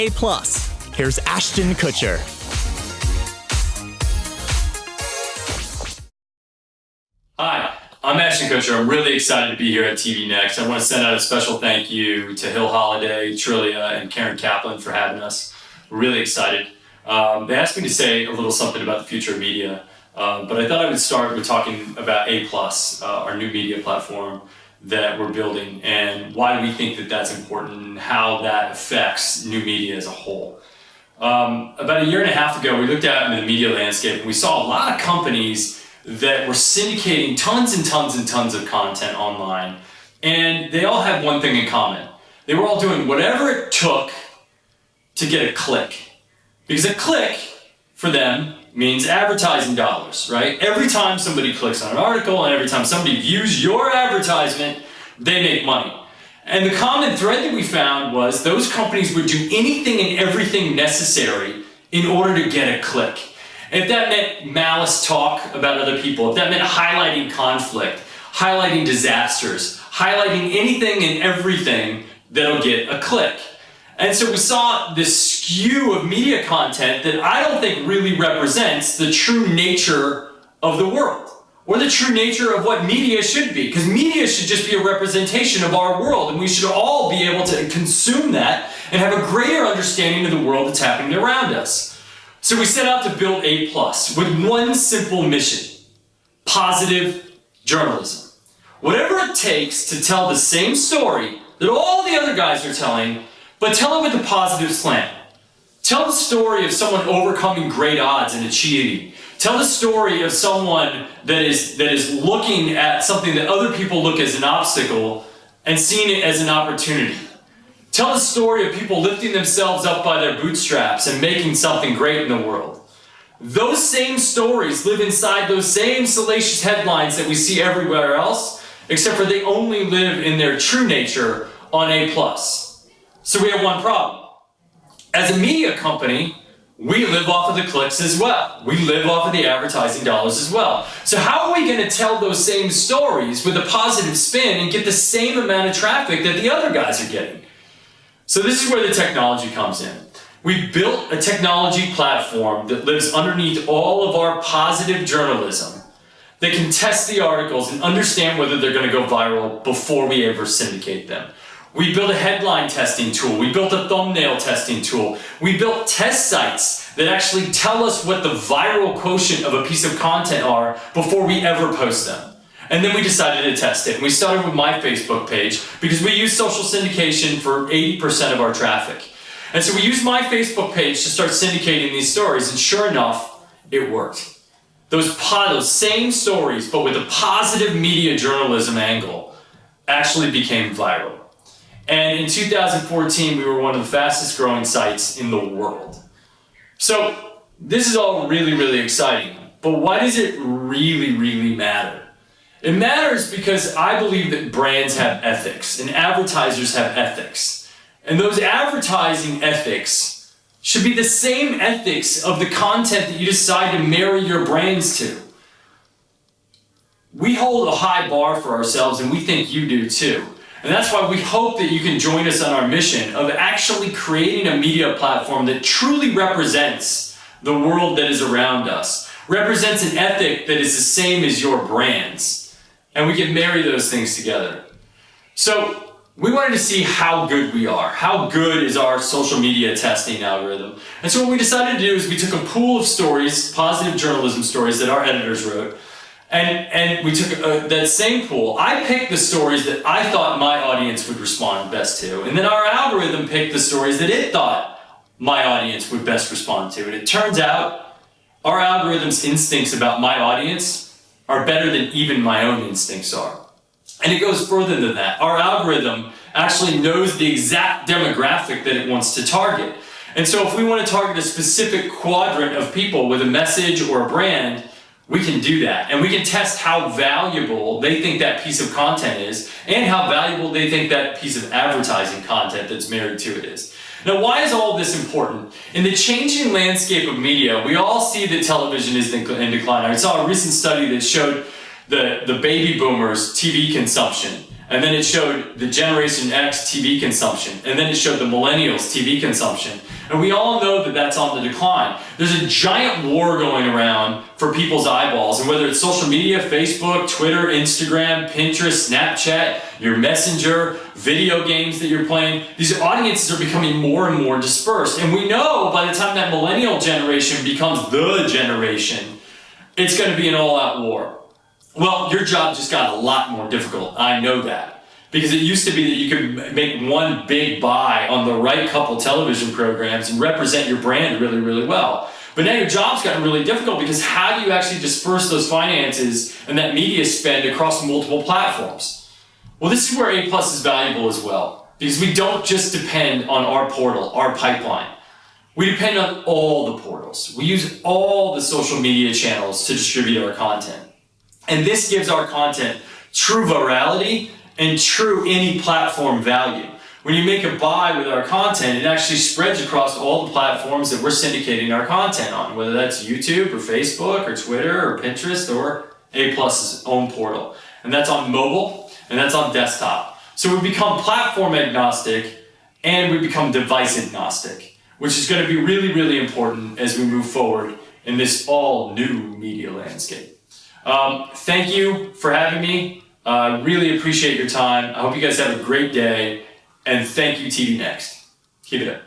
A+. Here's Ashton Kutcher. Hi, I'm Ashton Kutcher. I'm really excited to be here at TVnext. I want to send out a special thank you to Holliday, Trillia, and Karen Kaplan for having us. We're really excited. They asked me to say a little something about the future of media, but I thought I would start with talking about A+, our new media platform that we're building, and why we think that that's important and how that affects new media as a whole. About a year and a half ago, we looked out into the media landscape and we saw a lot of companies that were syndicating tons and tons and tons of content online, and they all had one thing in common. They were all doing whatever it took to get a click. Because a click, for them, means advertising dollars, right? Every time somebody clicks on an article and every time somebody views your advertisement, they make money. And the common thread that we found was those companies would do anything and everything necessary in order to get a click. And if that meant malice talk about other people, if that meant highlighting conflict, highlighting disasters, highlighting anything and everything that'll get a click. And so we saw this skew of media content that I don't think really represents the true nature of the world, or the true nature of what media should be. Because media should just be a representation of our world, and we should all be able to consume that and have a greater understanding of the world that's happening around us. So we set out to build A+, with one simple mission: positive journalism. Whatever it takes to tell the same story that all the other guys are telling, but tell it with a positive slant. Tell the story of someone overcoming great odds and achieving. Tell the story of someone that is looking at something that other people look as an obstacle and seeing it as an opportunity. Tell the story of people lifting themselves up by their bootstraps and making something great in the world. Those same stories live inside those same salacious headlines that we see everywhere else, except for they only live in their true nature on A+. So we have one problem. As a media company, we live off of the clicks as well. We live off of the advertising dollars as well. So how are we going to tell those same stories with a positive spin and get the same amount of traffic that the other guys are getting? So this is where the technology comes in. We built a technology platform that lives underneath all of our positive journalism that can test the articles and understand whether they're going to go viral before we ever syndicate them. We built a headline testing tool. We built a thumbnail testing tool. We built test sites that actually tell us what the viral quotient of a piece of content are before we ever post them. And then we decided to test it. And we started with my Facebook page because we use social syndication for 80% of our traffic. And so we used my Facebook page to start syndicating these stories, and sure enough, it worked. Those same stories, but with a positive media journalism angle, actually became viral. And in 2014, we were one of the fastest growing sites in the world. So this is all really, really exciting. But why does it really, really matter? It matters because I believe that brands have ethics and advertisers have ethics. And those advertising ethics should be the same ethics of the content that you decide to marry your brands to. We hold a high bar for ourselves, and we think you do too. And that's why we hope that you can join us on our mission of actually creating a media platform that truly represents the world that is around us, represents an ethic that is the same as your brand's. And we can marry those things together. So we wanted to see how good we are. How good is our social media testing algorithm? And so what we decided to do is we took a pool of stories, positive journalism stories that our editors wrote, and we took that same pool. I picked the stories that I thought my audience would respond best to, and then our algorithm picked the stories that it thought my audience would best respond to. And it turns out our algorithm's instincts about my audience are better than even my own instincts are. And it goes further than that. Our algorithm actually knows the exact demographic that it wants to target. And so if we want to target a specific quadrant of people with a message or a brand, we can do that. And we can test how valuable they think that piece of content is and how valuable they think that piece of advertising content that's married to it is. Now, why is all this important? In the changing landscape of media, we all see that television is in decline. I saw a recent study that showed the baby boomers' TV consumption And then it showed the Generation X TV consumption. And then it showed the Millennials TV consumption. And we all know that that's on the decline. There's a giant war going around for people's eyeballs. And whether it's social media, Facebook, Twitter, Instagram, Pinterest, Snapchat, your Messenger, video games that you're playing, these audiences are becoming more and more dispersed. And we know by the time that millennial generation becomes the generation, it's going to be an all-out war. Well, your job just got a lot more difficult. I know that. Because it used to be that you could make one big buy on the right couple television programs and represent your brand really, really well. But now your job's gotten really difficult because how do you actually disperse those finances and that media spend across multiple platforms? Well, this is where A+ is valuable as well. Because we don't just depend on our portal, our pipeline. We depend on all the portals. We use all the social media channels to distribute our content. And this gives our content true virality and true any platform value. When you make a buy with our content, it actually spreads across all the platforms that we're syndicating our content on, whether that's YouTube or Facebook or Twitter or Pinterest or A+'s own portal. And that's on mobile and that's on desktop. So we become platform agnostic and we become device agnostic, which is going to be really, really important as we move forward in this all new media landscape. Thank you for having me. Really appreciate your time. I hope you guys have a great day. And thank you, TVnext. Keep it up.